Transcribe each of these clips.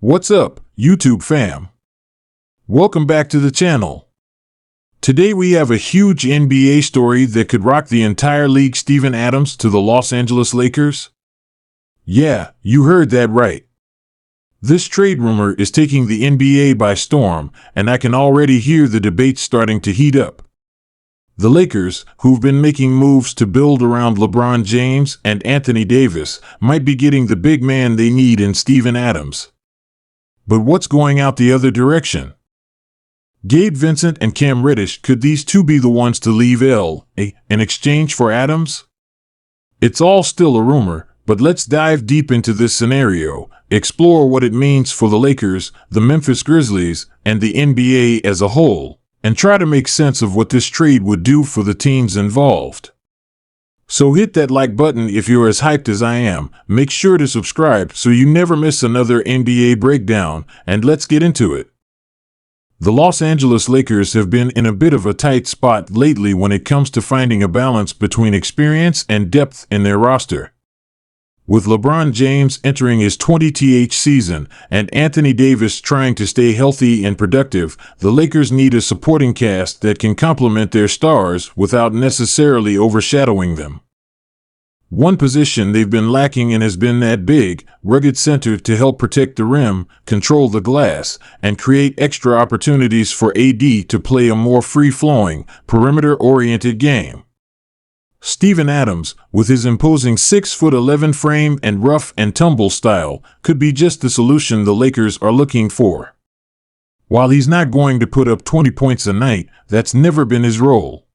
What's up, YouTube fam? Welcome back to the channel. Today we have a huge NBA story that could rock the entire league. Steven Adams to the Los Angeles Lakers? Yeah, you heard that right. This trade rumor is taking the NBA by storm, and I can already hear the debate starting to heat up. The Lakers, who've been making moves to build around LeBron James and Anthony Davis, might be getting the big man they need in Steven Adams. But what's going out the other direction? Gabe, Vincent, and Cam Reddish, could these two be the ones to leave LA in exchange for Adams? It's all still a rumor, but let's dive deep into this scenario, explore what it means for the Lakers, the Memphis Grizzlies, and the NBA as a whole, and try to make sense of what this trade would do for the teams involved. So hit that like button if you're as hyped as I am, make sure to subscribe so you never miss another NBA breakdown, and let's get into it. The Los Angeles Lakers have been in a bit of a tight spot lately when it comes to finding a balance between experience and depth in their roster. With LeBron James entering his 20th season and Anthony Davis trying to stay healthy and productive, the Lakers need a supporting cast that can complement their stars without necessarily overshadowing them. One position they've been lacking in has been that big, rugged center to help protect the rim, control the glass, and create extra opportunities for AD to play a more free-flowing, perimeter-oriented game. Steven Adams, with his imposing 6'11" frame and rough and tumble style, could be just the solution the Lakers are looking for. While he's not going to put up 20 points a night, that's never been his role.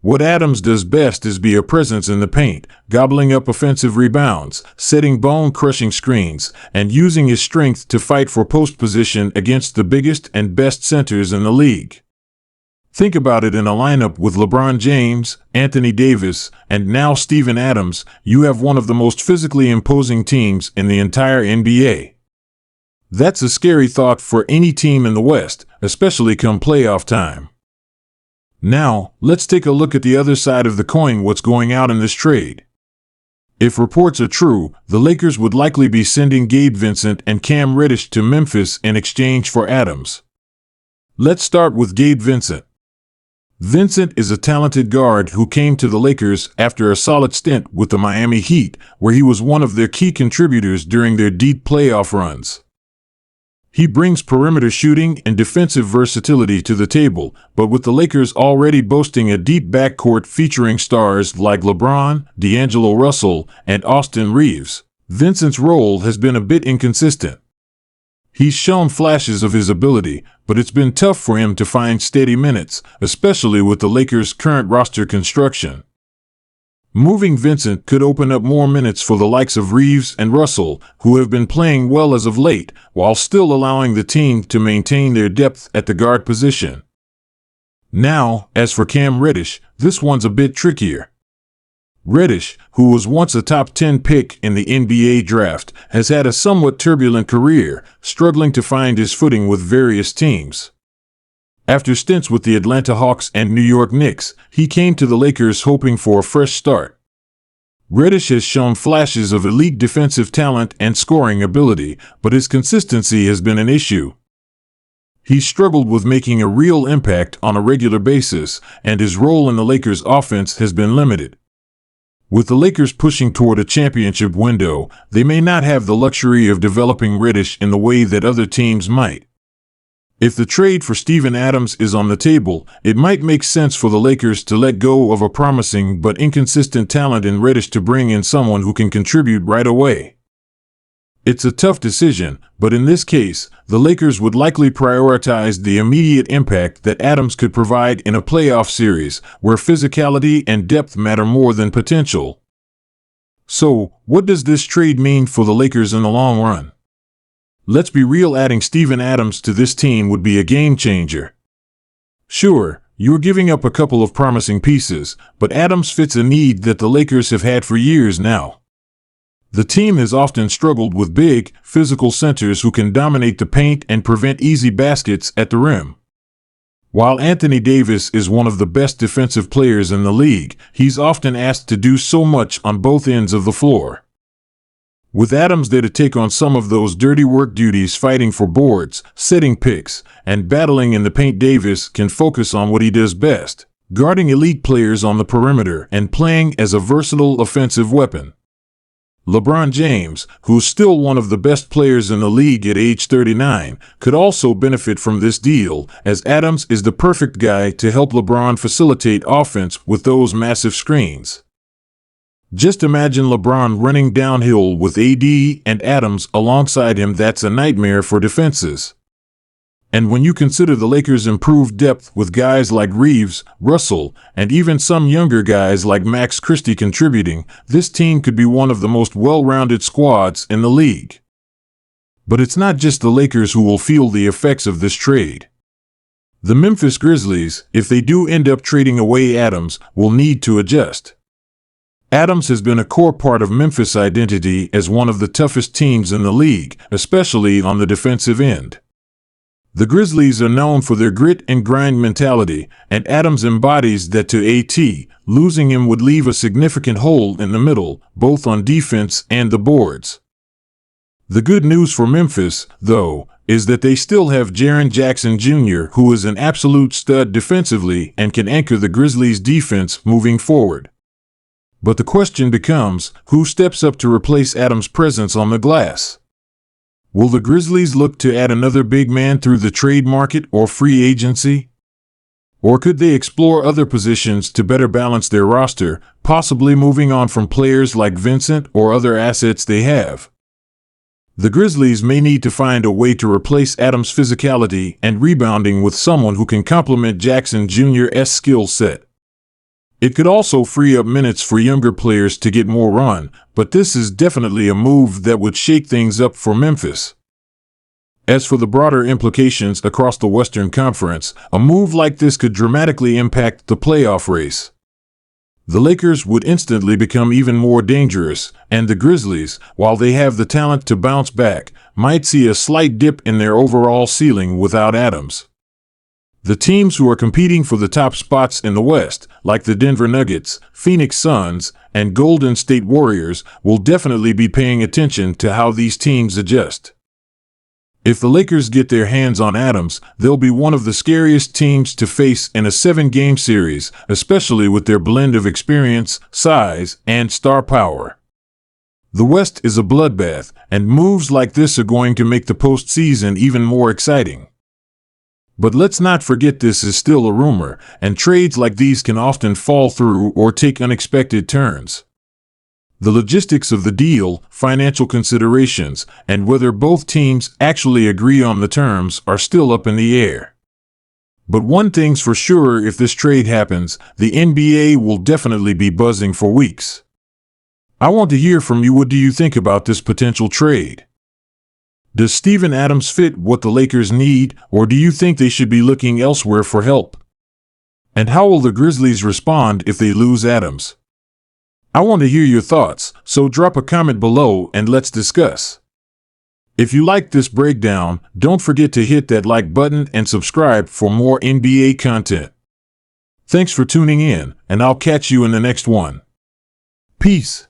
What Adams does best is be a presence in the paint, gobbling up offensive rebounds, setting bone-crushing screens, and using his strength to fight for post position against the biggest and best centers in the league. Think about it: in a lineup with LeBron James, Anthony Davis, and now Steven Adams, you have one of the most physically imposing teams in the entire NBA. That's a scary thought for any team in the West, especially come playoff time. Now, let's take a look at the other side of the coin. What's going out in this trade? If reports are true, the Lakers would likely be sending Gabe, Vincent, and Cam Reddish to Memphis in exchange for Adams. Let's start with Gabe Vincent. Vincent is a talented guard who came to the Lakers after a solid stint with the Miami Heat, where he was one of their key contributors during their deep playoff runs. He brings perimeter shooting and defensive versatility to the table, but with the Lakers already boasting a deep backcourt featuring stars like LeBron, D'Angelo Russell, and Austin Reeves, Vincent's role has been a bit inconsistent. He's shown flashes of his ability, but it's been tough for him to find steady minutes, especially with the Lakers' current roster construction. Moving Vincent could open up more minutes for the likes of Reeves and Russell, who have been playing well as of late, while still allowing the team to maintain their depth at the guard position. Now, as for Cam Reddish, this one's a bit trickier. Reddish, who was once a top 10 pick in the NBA draft, has had a somewhat turbulent career, struggling to find his footing with various teams. After stints with the Atlanta Hawks and New York Knicks, he came to the Lakers hoping for a fresh start. Reddish has shown flashes of elite defensive talent and scoring ability, but his consistency has been an issue. He's struggled with making a real impact on a regular basis, and his role in the Lakers' offense has been limited. With the Lakers pushing toward a championship window, they may not have the luxury of developing Reddish in the way that other teams might. If the trade for Steven Adams is on the table, it might make sense for the Lakers to let go of a promising but inconsistent talent in Reddish to bring in someone who can contribute right away. It's a tough decision, but in this case, the Lakers would likely prioritize the immediate impact that Adams could provide in a playoff series, where physicality and depth matter more than potential. So, what does this trade mean for the Lakers in the long run? Let's be real, adding Steven Adams to this team would be a game changer. Sure, you're giving up a couple of promising pieces, but Adams fits a need that the Lakers have had for years now. The team has often struggled with big, physical centers who can dominate the paint and prevent easy baskets at the rim. While Anthony Davis is one of the best defensive players in the league, he's often asked to do so much on both ends of the floor. With Adams there to take on some of those dirty work duties, fighting for boards, setting picks, and battling in the paint, Davis can focus on what he does best, guarding elite players on the perimeter and playing as a versatile offensive weapon. LeBron James, who's still one of the best players in the league at age 39, could also benefit from this deal, as Adams is the perfect guy to help LeBron facilitate offense with those massive screens. Just imagine LeBron running downhill with AD and Adams alongside him. That's a nightmare for defenses. And when you consider the Lakers' improved depth with guys like Reeves, Russell, and even some younger guys like Max Christie contributing, this team could be one of the most well-rounded squads in the league. But it's not just the Lakers who will feel the effects of this trade. The Memphis Grizzlies, if they do end up trading away Adams, will need to adjust. Adams has been a core part of Memphis' identity as one of the toughest teams in the league, especially on the defensive end. The Grizzlies are known for their grit and grind mentality, and Adams embodies that to AT. Losing him would leave a significant hole in the middle, both on defense and the boards. The good news for Memphis, though, is that they still have Jaren Jackson Jr., who is an absolute stud defensively and can anchor the Grizzlies' defense moving forward. But the question becomes, who steps up to replace Adams' presence on the glass? Will the Grizzlies look to add another big man through the trade market or free agency? Or could they explore other positions to better balance their roster, possibly moving on from players like Vincent or other assets they have? The Grizzlies may need to find a way to replace Adams' physicality and rebounding with someone who can complement Jackson Jr.'s skill set. It could also free up minutes for younger players to get more run, but this is definitely a move that would shake things up for Memphis. As for the broader implications across the Western Conference, a move like this could dramatically impact the playoff race. The Lakers would instantly become even more dangerous, and the Grizzlies, while they have the talent to bounce back, might see a slight dip in their overall ceiling without Adams. The teams who are competing for the top spots in the West, like the Denver Nuggets, Phoenix Suns, and Golden State Warriors, will definitely be paying attention to how these teams adjust. If the Lakers get their hands on Adams, they'll be one of the scariest teams to face in a 7-game series, especially with their blend of experience, size, and star power. The West is a bloodbath, and moves like this are going to make the postseason even more exciting. But let's not forget this is still a rumor, and trades like these can often fall through or take unexpected turns. The logistics of the deal, financial considerations, and whether both teams actually agree on the terms are still up in the air. But one thing's for sure, if this trade happens, the NBA will definitely be buzzing for weeks. I want to hear from you. What do you think about this potential trade? Does Steven Adams fit what the Lakers need, or do you think they should be looking elsewhere for help? And how will the Grizzlies respond if they lose Adams? I want to hear your thoughts, so drop a comment below and let's discuss. If you liked this breakdown, don't forget to hit that like button and subscribe for more NBA content. Thanks for tuning in, and I'll catch you in the next one. Peace.